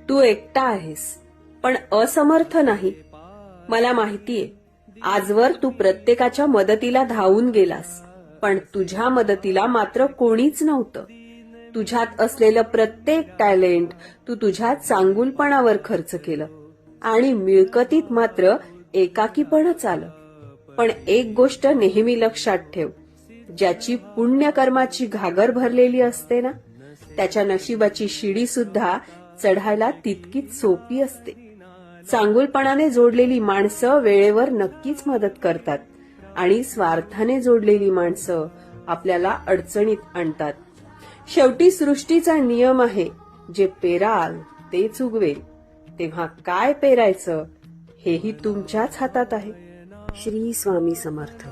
तू एकटा आहेस, पण असमर्थ नाही. मला माहितीये, आजवर तू प्रत्येकाच्या मदतीला धावून गेलास, पण तुझ्या मदतीला मात्र कोणीच नव्हतं. तुझ्यात असलेलं प्रत्येक टॅलेंट तू तुझ्या चांगुलपणावर खर्च केलं आणि मिळकतीत मात्र एकाकीपणच आलं. पण एक गोष्ट नेहमी लक्षात ठेव, ज्याची पुण्यकर्माची घागर भरलेली असते ना, त्याच्या नशिबाची शिडी सुद्धा चढायला तितकीच सोपी असते. चांगुलपणाने जोडलेली माणसं वेळेवर नक्कीच मदत करतात आणि स्वार्थाने जोडलेली माणसं आपल्याला अडचणीत आणतात. शेवटी सृष्टीचा नियम आहे, जे पेराल तेच उगवेल. तेव्हा काय पेरायचं हेही तुमच्याच हातात आहे. श्री स्वामी समर्थ.